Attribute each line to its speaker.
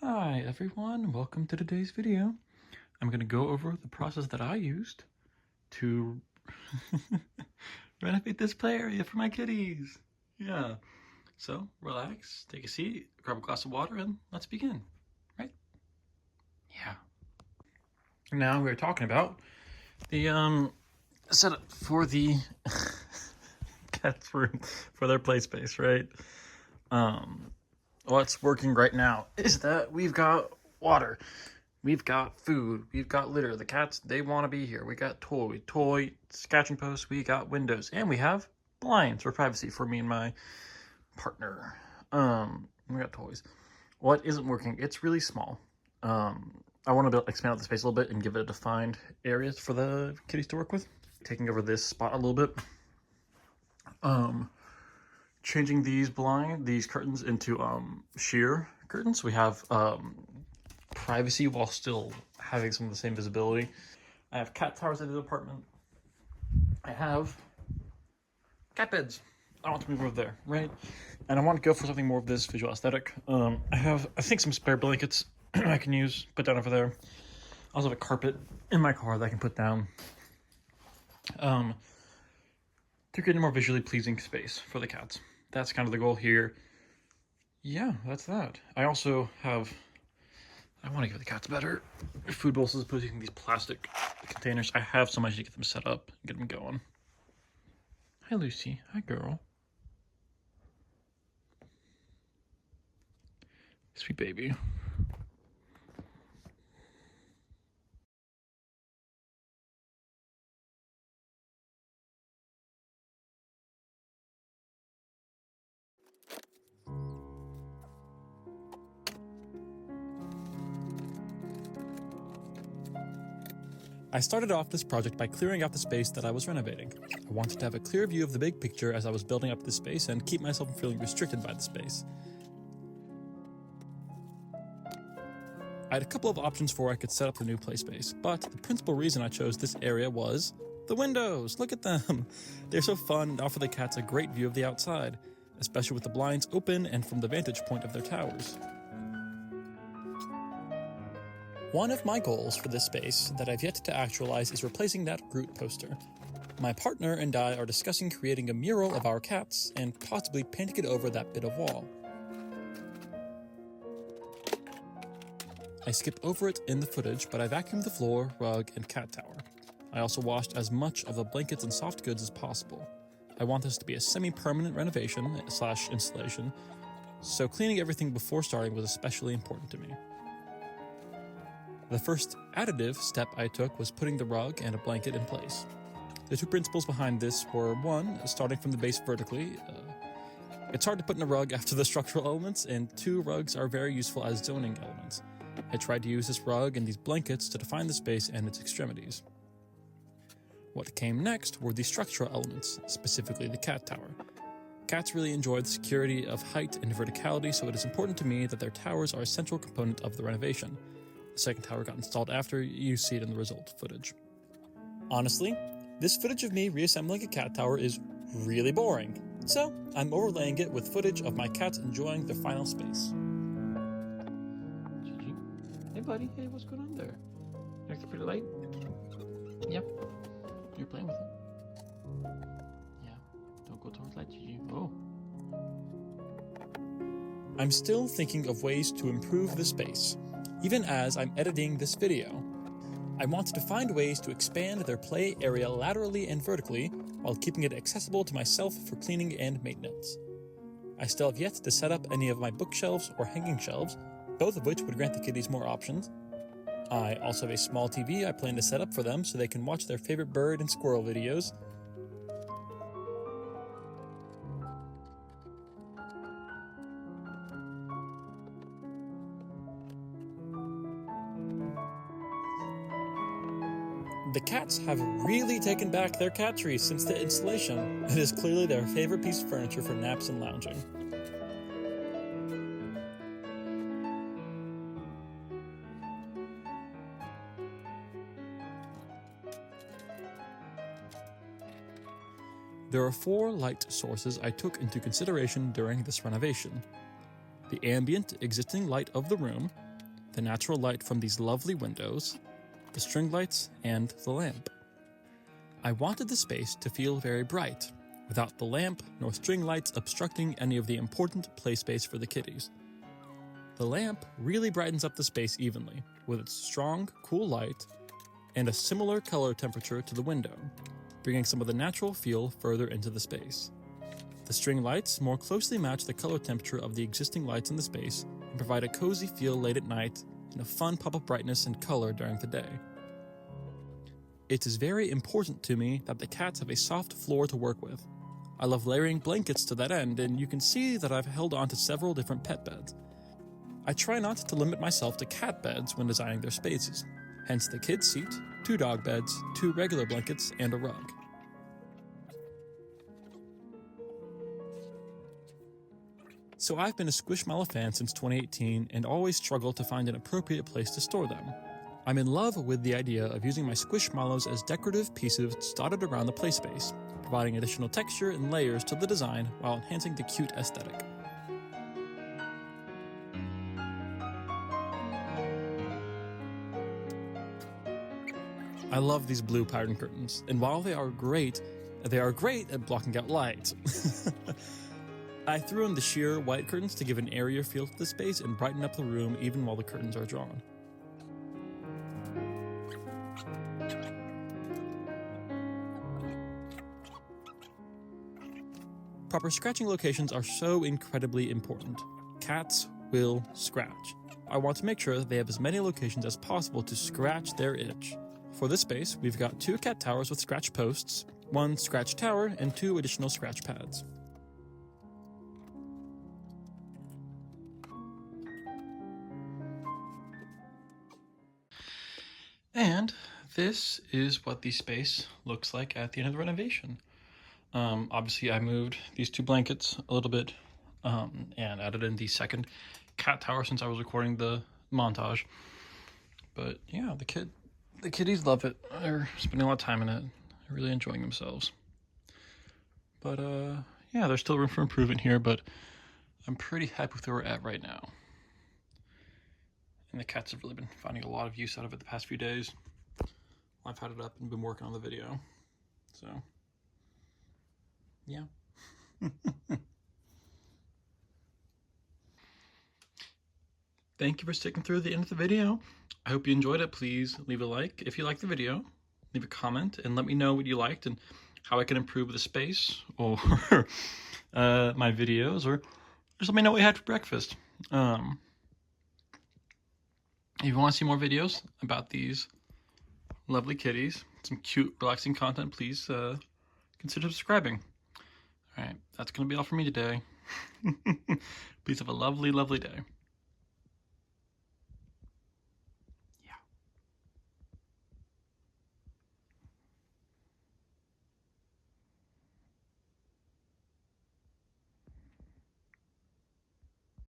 Speaker 1: Hi everyone, welcome to today's video. I'm going to go over the process that I used to renovate this play area for my kitties. Yeah, so relax, take a seat, grab a glass of water, and let's begin, right? Yeah. Now we're talking about the setup for the cat's room, for their play space, right? What's working right now is that we've got water, we've got food, we've got litter. The cats, they want to be here. We got toy sketching posts, we got windows, and we have blinds for privacy for me and my partner. We got toys. What isn't working? It's really small. I want to expand out the space a little bit and give it a defined areas for the kitties to work with. Taking over this spot a little bit. Changing these curtains into sheer curtains. We have privacy while still having some of the same visibility. I have cat towers in the apartment. I have cat beds. I want to move over there, right? And I want to go for something more of this visual aesthetic. I think some spare blankets I can use, put down over there. I also have a carpet in my car that I can put down. To create a more visually pleasing space for the cats. That's kind of the goal here. Yeah, that's that. I also have, I want to give the cats better food bowls as opposed to using these plastic containers. I have so much to get them set up and get them going. Hi, Lucy. Hi, girl. Sweet baby. I started off this project by clearing out the space that I was renovating. I wanted to have a clear view of the big picture as I was building up this space and keep myself from feeling restricted by the space. I had a couple of options for where I could set up the new play space, but the principal reason I chose this area was the windows. Look at them. They're so fun and offer the cats a great view of the outside, especially with the blinds open and from the vantage point of their towers. One of my goals for this space that I've yet to actualize is replacing that Groot poster. My partner and I are discussing creating a mural of our cats and possibly painting it over that bit of wall. I skipped over it in the footage, but I vacuumed the floor, rug, and cat tower. I also washed as much of the blankets and soft goods as possible. I want this to be a semi-permanent renovation / installation, so cleaning everything before starting was especially important to me. The first additive step I took was putting the rug and a blanket in place. The two principles behind this were, one, starting from the base vertically. It's hard to put in a rug after the structural elements, and two, rugs are very useful as zoning elements. I tried to use this rug and these blankets to define the space and its extremities. What came next were the structural elements, specifically the cat tower. Cats really enjoy the security of height and verticality, so it is important to me that their towers are a central component of the renovation. The second tower got installed after. You see it in the result footage. Honestly, this footage of me reassembling a cat tower is really boring, so I'm overlaying it with footage of my cats enjoying their final space. Gigi? Hey buddy, hey, what's going on there? You acting pretty late? Yep. You're playing with it? Yeah. Don't go towards light, Gigi. Oh. I'm still thinking of ways to improve the space, even as I'm editing this video. I wanted to find ways to expand their play area laterally and vertically while keeping it accessible to myself for cleaning and maintenance. I still have yet to set up any of my bookshelves or hanging shelves, both of which would grant the kitties more options. I also have a small TV I plan to set up for them so they can watch their favorite bird and squirrel videos. The cats have really taken back their cat tree since the installation. It is clearly their favorite piece of furniture for naps and lounging. There are 4 light sources I took into consideration during this renovation: the ambient existing light of the room, the natural light from these lovely windows, the string lights, and the lamp. I wanted the space to feel very bright, without the lamp nor string lights obstructing any of the important play space for the kitties. The lamp really brightens up the space evenly, with its strong, cool light and a similar color temperature to the window, bringing some of the natural feel further into the space. The string lights more closely match the color temperature of the existing lights in the space and provide a cozy feel late at night and a fun pop of brightness and color during the day. It is very important to me that the cats have a soft floor to work with. I love layering blankets to that end, and you can see that I've held on to several different pet beds. I try not to limit myself to cat beds when designing their spaces, hence the kids' seat, 2 dog beds, 2 regular blankets, and a rug. So I've been a Squishmallow fan since 2018 and always struggle to find an appropriate place to store them. I'm in love with the idea of using my Squishmallows as decorative pieces dotted around the play space, providing additional texture and layers to the design while enhancing the cute aesthetic. I love these blue pattern curtains, and while they are great at blocking out light. I threw in the sheer white curtains to give an airier feel to the space and brighten up the room even while the curtains are drawn. Proper scratching locations are so incredibly important. Cats will scratch. I want to make sure that they have as many locations as possible to scratch their itch. For this space, we've got 2 cat towers with scratch posts, 1 scratch tower, and 2 additional scratch pads. And this is what the space looks like at the end of the renovation. Obviously I moved these 2 blankets a little bit and added in the second cat tower since I was recording the montage. But yeah, the kitties love it. They're spending a lot of time in it. They're really enjoying themselves. But yeah, there's still room for improvement here, but I'm pretty happy with where we're at right now. And the cats have really been finding a lot of use out of it the past few days. I've had it up and been working on the video. So, yeah. Thank you for sticking through the end of the video. I hope you enjoyed it. Please leave a like if you liked the video. Leave a comment and let me know what you liked and how I can improve the space or my videos, or just let me know what you had for breakfast. If you want to see more videos about these lovely kitties, some cute, relaxing content, please consider subscribing. All right, that's going to be all for me today. Please have a lovely, lovely day.